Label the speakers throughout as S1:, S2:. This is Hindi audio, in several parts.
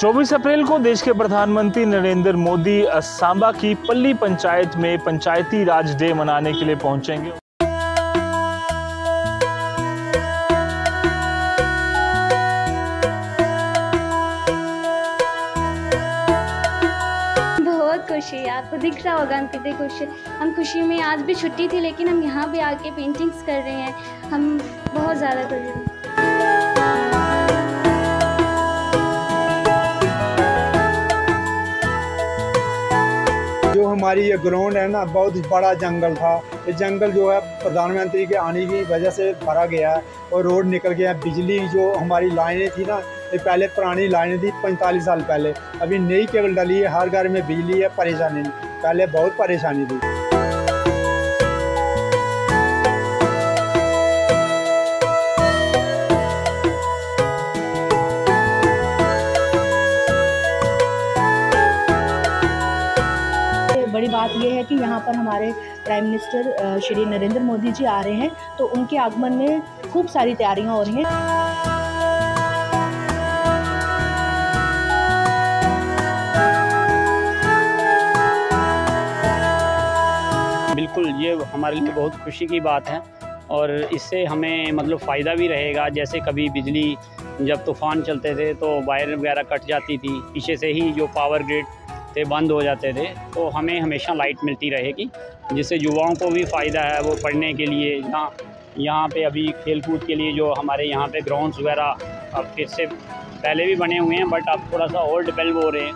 S1: 24 अप्रैल को देश के प्रधानमंत्री नरेंद्र मोदी सांबा की पल्ली पंचायत में पंचायती राज डे मनाने के लिए पहुंचेंगे।
S2: बहुत खुशी, आपको दिख रहा होगा हम कितने खुश हैं। हम खुशी में, आज भी छुट्टी थी लेकिन हम यहाँ पे आके पेंटिंग्स कर रहे हैं। हम बहुत ज़्यादा खुश हैं।
S3: जो हमारी ये ग्राउंड है ना, बहुत बड़ा जंगल था। ये जंगल जो है प्रधानमंत्री के आने की वजह से भरा गया है और रोड निकल गया है। बिजली जो हमारी लाइनें थी ना, ये पहले पुरानी लाइनें थी 45 साल पहले, अभी नई केबल डली है। हर घर में बिजली है, परेशानी नहीं, पहले बहुत परेशानी थी।
S4: बड़ी बात यह है कि यहाँ पर हमारे प्राइम मिनिस्टर श्री नरेंद्र मोदी जी आ रहे हैं, तो उनके आगमन में खूब सारी तैयारियां हो रही हैं।
S5: बिल्कुल, ये हमारे लिए बहुत खुशी की बात है और इससे हमें मतलब फ़ायदा भी रहेगा। जैसे कभी बिजली जब तूफ़ान चलते थे तो वायर वगैरह कट जाती थी, पीछे से ही जो पावर ग्रिड थे बंद हो जाते थे, तो हमें हमेशा लाइट मिलती रहेगी, जिससे युवाओं को भी फ़ायदा है। वो पढ़ने के लिए यहाँ पे अभी खेल कूद के लिए जो हमारे यहाँ पे ग्राउंड्स वगैरह अब फिर से पहले भी बने हुए हैं, बट अब थोड़ा सा और डेवलप हो रहे हैं,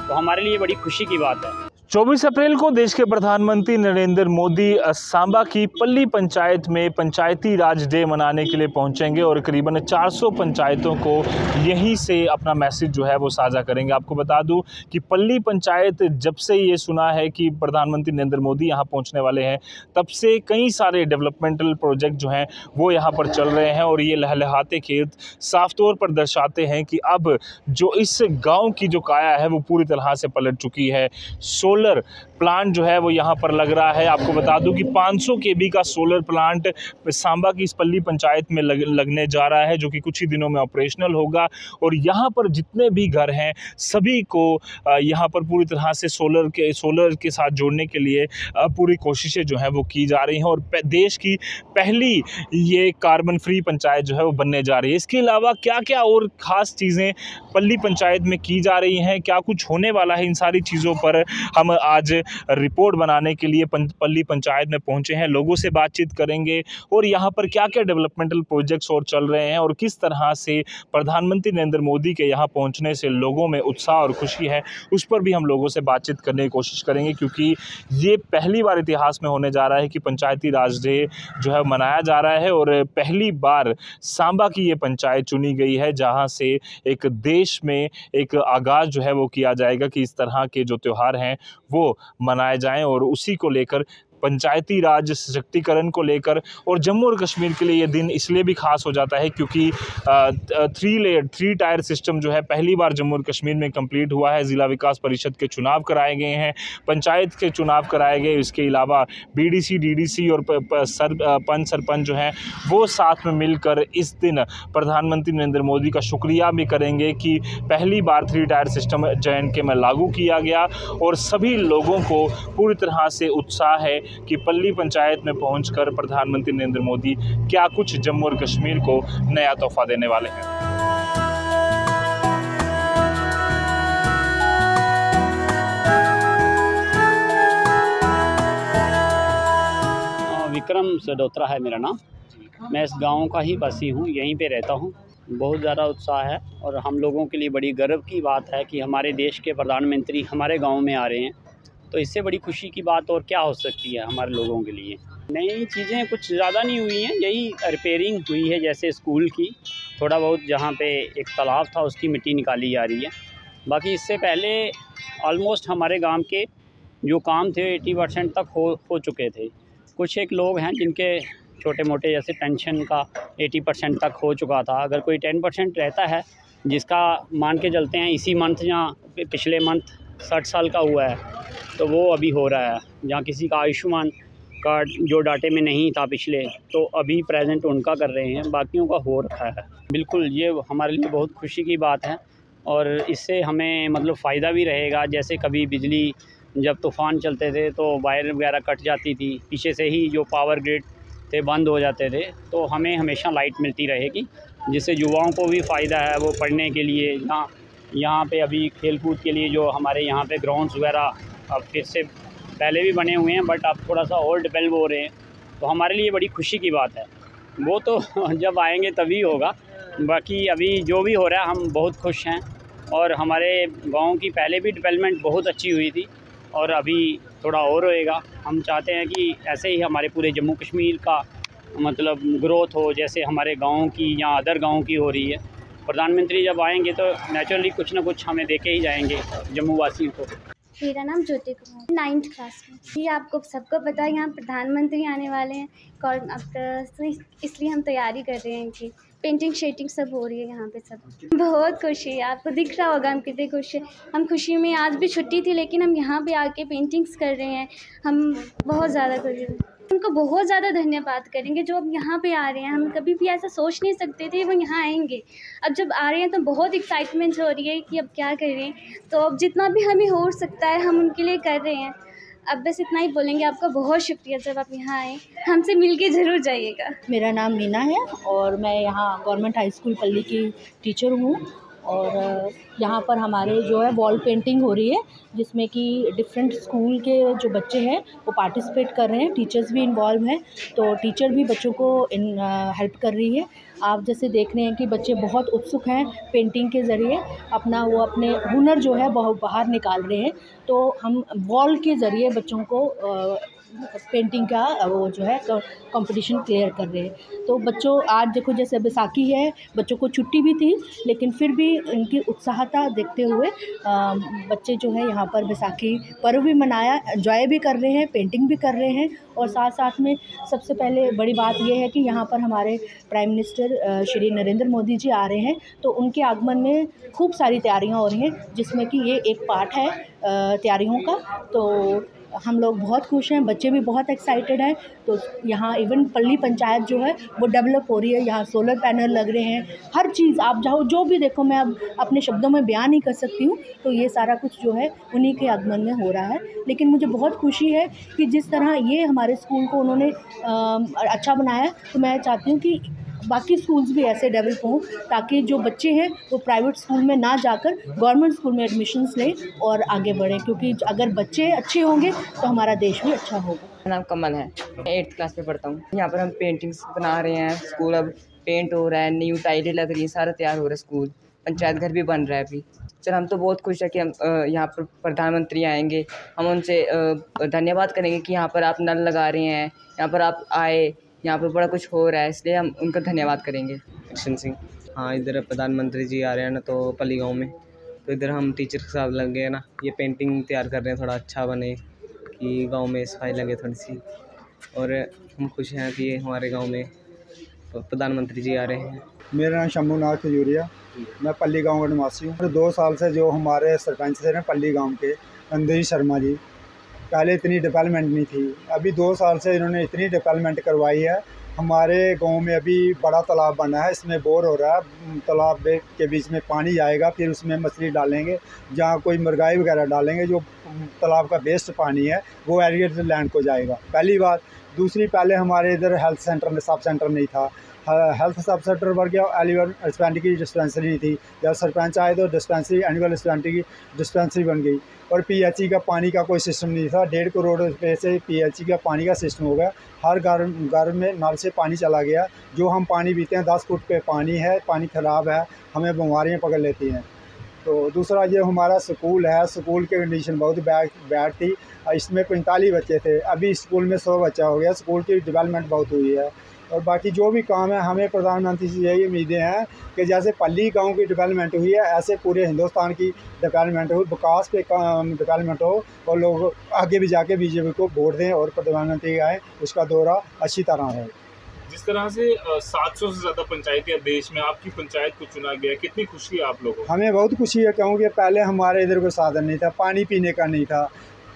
S5: तो हमारे लिए बड़ी खुशी की बात है।
S1: 24 अप्रैल को देश के प्रधानमंत्री नरेंद्र मोदी सांबा की पल्ली पंचायत में पंचायती राज डे मनाने के लिए पहुंचेंगे और करीबन 400 पंचायतों को यहीं से अपना मैसेज जो है वो साझा करेंगे। आपको बता दूं कि पल्ली पंचायत, जब से ये सुना है कि प्रधानमंत्री नरेंद्र मोदी यहां पहुंचने वाले हैं, तब से कई सारे डेवलपमेंटल प्रोजेक्ट जो हैं वो यहाँ पर चल रहे हैं और ये लहलहाते खेत साफ तौर पर दर्शाते हैं कि अब जो इस गाँव की जो काया है वो पूरी तरह से पलट चुकी है। सोलर प्लांट जो है वो यहाँ पर लग रहा है। आपको बता दूं कि 500 केवी का सोलर प्लांट सांबा की इस पल्ली पंचायत में लगने जा रहा है, जो कि कुछ ही दिनों में ऑपरेशनल होगा और यहाँ पर जितने भी घर हैं सभी को यहाँ पर पूरी तरह से सोलर के साथ जोड़ने के लिए पूरी कोशिशें जो हैं वो की जा रही हैं और देश की पहली ये कार्बन फ्री पंचायत जो है वो बनने जा रही है। इसके अलावा क्या क्या और ख़ास चीज़ें पल्ली पंचायत में की जा रही हैं, क्या कुछ होने वाला है, इन सारी चीज़ों पर हम आज रिपोर्ट बनाने के लिए पल्ली पंचायत में पहुंचे हैं। लोगों से बातचीत करेंगे और यहाँ पर क्या क्या डेवलपमेंटल प्रोजेक्ट्स और चल रहे हैं और किस तरह से प्रधानमंत्री नरेंद्र मोदी के यहाँ पहुंचने से लोगों में उत्साह और खुशी है, उस पर भी हम लोगों से बातचीत करने की कोशिश करेंगे, क्योंकि ये पहली बार इतिहास में होने जा रहा है कि पंचायती राज डे जो है मनाया जा रहा है और पहली बार सांबा की ये पंचायत चुनी गई है, जहाँ से एक देश में एक आगाज़ जो है वो किया जाएगा कि इस तरह के जो त्यौहार हैं वो मनाए जाएं और उसी को लेकर पंचायती राज सशक्तिकरण को लेकर और जम्मू और कश्मीर के लिए ये दिन इसलिए भी खास हो जाता है क्योंकि 3 टायर सिस्टम जो है पहली बार जम्मू और कश्मीर में कंप्लीट हुआ है। ज़िला विकास परिषद के चुनाव कराए गए हैं, पंचायत के चुनाव कराए गए, इसके अलावा बीडीसी, डीडीसी और पंच सरपंच जो हैं वो साथ में मिलकर इस दिन प्रधानमंत्री नरेंद्र मोदी का शुक्रिया भी करेंगे कि पहली बार 3 टायर सिस्टम JNK में लागू किया गया और सभी लोगों को पूरी तरह से उत्साह है कि पल्ली पंचायत में पहुंचकर प्रधानमंत्री नरेंद्र मोदी क्या कुछ जम्मू और कश्मीर को नया तोहफा देने वाले हैं।
S5: विक्रम सडोत्रा है मेरा नाम। मैं इस गांव का ही वासी हूं, यहीं पे रहता हूं। बहुत ज़्यादा उत्साह है और हम लोगों के लिए बड़ी गर्व की बात है कि हमारे देश के प्रधानमंत्री हमारे गांव में आ रहे हैं, तो इससे बड़ी खुशी की बात और क्या हो सकती है हमारे लोगों के लिए। नई चीज़ें कुछ ज़्यादा नहीं हुई हैं, यही रिपेयरिंग हुई है, जैसे स्कूल की थोड़ा बहुत, जहाँ पे एक तालाब था उसकी मिट्टी निकाली जा रही है। बाकी इससे पहले ऑलमोस्ट हमारे गांव के जो काम थे 80% तक हो चुके थे। कुछ एक लोग हैं जिनके छोटे मोटे जैसे पेंशन का 80% तक हो चुका था। अगर कोई 10% रहता है जिसका मान के चलते हैं इसी मंथ या पिछले मंथ 60 साल का हुआ है, तो वो अभी हो रहा है। जहाँ किसी का आयुष्मान कार्ड जो डाटे में नहीं था पिछले, तो अभी प्रेजेंट उनका कर रहे हैं, बाकियों का हो रखा है। बिल्कुल, ये हमारे लिए बहुत खुशी की बात है और इससे हमें मतलब फ़ायदा भी रहेगा। जैसे कभी बिजली जब तूफ़ान चलते थे तो वायर वगैरह कट जाती थी, पीछे से ही जो पावर ग्रिड थे बंद हो जाते थे, तो हमें हमेशा लाइट मिलती रहेगी, जिससे युवाओं को भी फ़ायदा है। वो पढ़ने के लिए यहाँ पे अभी खेल-कूद के लिए जो हमारे यहाँ पे ग्राउंड्स वगैरह अब फिर से पहले भी बने हुए हैं, बट अब थोड़ा सा और डेवलप हो रहे हैं, तो हमारे लिए बड़ी खुशी की बात है। वो तो जब आएंगे तभी होगा, बाकी अभी जो भी हो रहा है हम बहुत खुश हैं। और हमारे गांव की पहले भी डेवलपमेंट बहुत अच्छी हुई थी और अभी थोड़ा और होएगा। हम चाहते हैं कि ऐसे ही हमारे पूरे जम्मू कश्मीर का मतलब ग्रोथ हो, जैसे हमारे गाँव की या अदर गाँव की हो रही है। प्रधानमंत्री जब आएंगे तो नेचुरली कुछ ना कुछ हमें देके ही जाएंगे जम्मू वासियों को।
S2: मेरा नाम ज्योति कुमार, 9th क्लास में। ये आपको सबको पता है यहाँ प्रधानमंत्री आने वाले हैं और इसलिए हम तैयारी कर रहे हैं इनकी। पेंटिंग शेटिंग सब हो रही है यहाँ पे सब। बहुत खुशी है, आपको दिख रहा होगा हम कितने खुश हैं। हम खुशी में, आज भी छुट्टी थी लेकिन हम यहाँ पे आके पेंटिंग्स कर रहे हैं। हम बहुत ज़्यादा खुश हैं। उनको बहुत ज़्यादा धन्यवाद करेंगे जो अब यहाँ पे आ रहे हैं। हम कभी भी ऐसा सोच नहीं सकते थे वो यहाँ आएंगे। अब जब आ रहे हैं तो बहुत एक्साइटमेंट हो रही है कि अब क्या करें। तो अब जितना भी हमें हो सकता है हम उनके लिए कर रहे हैं। अब बस इतना ही बोलेंगे, आपका बहुत शुक्रिया जब आप यहाँ आए, हमसे मिलके ज़रूर जाइएगा।
S4: मेरा नाम मीना है और मैं यहाँ गवर्नमेंट हाई स्कूल पल्ली की टीचर हूँ। और यहाँ पर हमारे जो है वॉल पेंटिंग हो रही है, जिसमें कि डिफरेंट स्कूल के जो बच्चे हैं वो पार्टिसिपेट कर रहे हैं। टीचर्स भी इन्वॉल्व हैं, तो टीचर भी बच्चों को हेल्प कर रही है। आप जैसे देख रहे हैं कि बच्चे बहुत उत्सुक हैं, पेंटिंग के ज़रिए अपने हुनर जो है बहुत बाहर निकाल रहे हैं। तो हम वॉल के ज़रिए बच्चों को पेंटिंग का वो जो है कंपटीशन क्लियर कर रहे हैं। तो बच्चों, आज देखो जैसे बैसाखी है, बच्चों को छुट्टी भी थी लेकिन फिर भी इनकी उत्साहता देखते हुए बच्चे जो है यहाँ पर बैसाखी पर्व भी मनाया, एंजॉय भी कर रहे हैं, पेंटिंग भी कर रहे हैं। और साथ साथ में सबसे पहले बड़ी बात ये है कि यहाँ पर हमारे प्राइम मिनिस्टर श्री नरेंद्र मोदी जी आ रहे हैं, तो उनके आगमन में खूब सारी तैयारियाँ हो रही हैं, जिसमें कि ये एक पार्ट है तैयारियों का। तो हम लोग बहुत खुश हैं, बच्चे भी बहुत एक्साइटेड हैं। तो यहाँ इवन पल्ली पंचायत जो है वो डेवलप हो रही है, यहाँ सोलर पैनल लग रहे हैं, हर चीज़ आप जाओ जो भी देखो, मैं अब अपने शब्दों में बयान नहीं कर सकती हूँ। तो ये सारा कुछ जो है उन्हीं के आगमन में हो रहा है। लेकिन मुझे बहुत खुशी है कि जिस तरह ये हमारे स्कूल को उन्होंने अच्छा बनाया, तो मैं चाहती हूँ कि बाकी स्कूल्स भी ऐसे डेवलप हों, ताकि जो बच्चे हैं वो प्राइवेट स्कूल में ना जाकर गवर्नमेंट स्कूल में एडमिशन्स लें और आगे बढ़ें, क्योंकि अगर बच्चे अच्छे होंगे तो हमारा देश भी अच्छा होगा।
S6: मेरा नाम कमल है, 8th क्लास में पढ़ता हूँ। यहाँ पर हम पेंटिंग्स बना रहे हैं। स्कूल अब पेंट हो रहा है, न्यू टाइलें लग रही है, सारा तैयार हो रहा है। स्कूल पंचायत घर भी बन रहा है अभी। चल, हम तो बहुत खुश है कि हम यहाँ पर प्रधानमंत्री आएंगे। हम उनसे धन्यवाद करेंगे कि यहाँ पर आप नल लगा रहे हैं, यहाँ पर आप आए, यहाँ पर बड़ा कुछ हो रहा है, इसलिए हम उनका धन्यवाद करेंगे।
S7: एक्शन सिंह, हाँ, इधर प्रधानमंत्री जी आ रहे हैं ना, तो पल्ली गांव में, तो इधर हम टीचर के साथ लग गए ना, ये पेंटिंग तैयार कर रहे हैं, थोड़ा अच्छा बने कि गांव में सफाई लगे थोड़ी सी। और हम खुश हैं कि हमारे गांव में प्रधानमंत्री जी आ रहे हैं।
S3: मेरा नाम शंभुनाथ खजूरिया, मैं पल्ली गाँव का निवासी हूँ। 2 साल से जो हमारे सरपंच थे ना पल्ली गाँव के, अंधेरी शर्मा जी, पहले इतनी डेवलपमेंट नहीं थी। अभी 2 साल से इन्होंने इतनी डेवलपमेंट करवाई है। हमारे गांव में अभी बड़ा तालाब बना है, इसमें बोर हो रहा है। तालाब के बीच में पानी जाएगा, फिर उसमें मछली डालेंगे, जहाँ कोई मुर्गाई वगैरह डालेंगे। जो तालाब का वेस्ट पानी है वो एरिगेटेड लैंड को जाएगा, पहली बात। दूसरी, पहले हमारे इधर हेल्थ सेंटर में सब सेंटर नहीं था, हेल्थ सब सेंटर बढ़ गया। एलिवर डिस्पेंसरी की डिस्पेंसरी थी, जब सरपंच आए तो डिस्पेंसरी एनुअल डिस्पेंसरी की डिस्पेंसरी बन गई। और पीएचई का पानी का कोई सिस्टम नहीं था। 1.5 करोड़ रुपये से पीएचई का पानी का सिस्टम हो गया। हर घर में नल से पानी चला गया। जो हम पानी पीते हैं 10 फुट पे पानी है, पानी ख़राब है, हमें बीमारियाँ पकड़ लेती हैं। तो दूसरा, ये हमारा स्कूल है, स्कूल की कंडीशन बहुत बैड थी। इसमें 45 बच्चे थे, अभी स्कूल में 100 बच्चा हो गया। स्कूल की डेवलपमेंट बहुत हुई है। और बाकी जो भी काम है, हमें प्रधानमंत्री से यही उम्मीदें हैं कि जैसे पल्ली गांव की डेवलपमेंट हुई है, ऐसे पूरे हिंदुस्तान की डेवलपमेंट हो, विकास पे डेवलपमेंट हो, और लोग आगे भी जाके बीजेपी को वोट दें और प्रधानमंत्री आए, उसका दौरा अच्छी तरह हो।
S1: जिस तरह से 700 से ज़्यादा पंचायतें देश में, आपकी पंचायत को चुना गया, कितनी खुशी है आप लोगों को?
S3: हमें बहुत खुशी है, क्योंकि पहले हमारे इधर कोई साधन नहीं था, पानी पीने का नहीं था।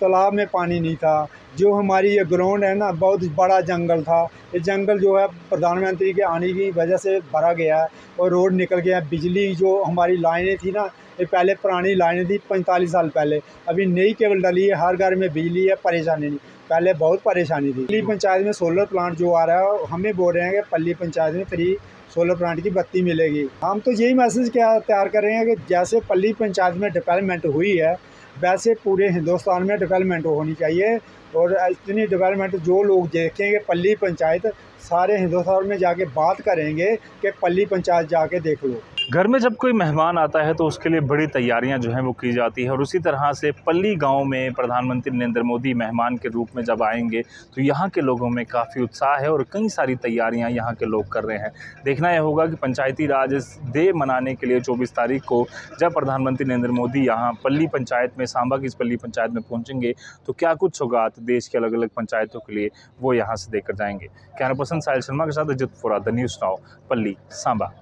S3: तालाब में पानी नहीं था। जो हमारी ये ग्राउंड है ना, बहुत बड़ा जंगल था। ये जंगल जो है प्रधानमंत्री के आने की वजह से भरा गया है और रोड निकल गया है। बिजली जो हमारी लाइनें थी ना, ये पहले पुरानी लाइनें थी 45 साल पहले, अभी नई केबल डली है, हर घर में बिजली है, परेशानी नहीं। पहले बहुत परेशानी थी। पल्ली पंचायत में सोलर प्लांट जो आ रहा है, हमें बोल रहे हैं कि पल्ली पंचायत में फ्री सोलर प्लांट की बत्ती मिलेगी। हम तो यही मैसेज क्या तैयार कर रहे हैं कि जैसे पल्ली पंचायत में डेवलपमेंट हुई है, वैसे पूरे हिंदुस्तान में डेवलपमेंट होनी चाहिए। और इतनी डेवलपमेंट जो लोग देखेंगे पल्ली पंचायत, सारे हिंदुस्तान में जाके बात करेंगे कि पल्ली पंचायत जाके देख लो।
S1: घर में जब कोई मेहमान आता है तो उसके लिए बड़ी तैयारियां जो हैं वो की जाती है और उसी तरह से पल्ली गांव में प्रधानमंत्री नरेंद्र मोदी मेहमान के रूप में जब आएंगे तो यहाँ के लोगों में काफ़ी उत्साह है और कई सारी तैयारियां यहाँ के लोग कर रहे हैं। देखना यह होगा कि पंचायती राज डे मनाने के लिए 24 तारीख को जब प्रधानमंत्री नरेंद्र मोदी यहाँ पल्ली पंचायत में, सांबा की इस पल्ली पंचायत में पहुँचेंगे तो क्या कुछ सौगात देश के अलग अलग पंचायतों के लिए वो यहाँ से देकर जाएंगे। कैमरा पर्सन साहिल शर्मा के साथ अजित फोरा, द न्यूज़ नाउ, पल्ली, सांबा।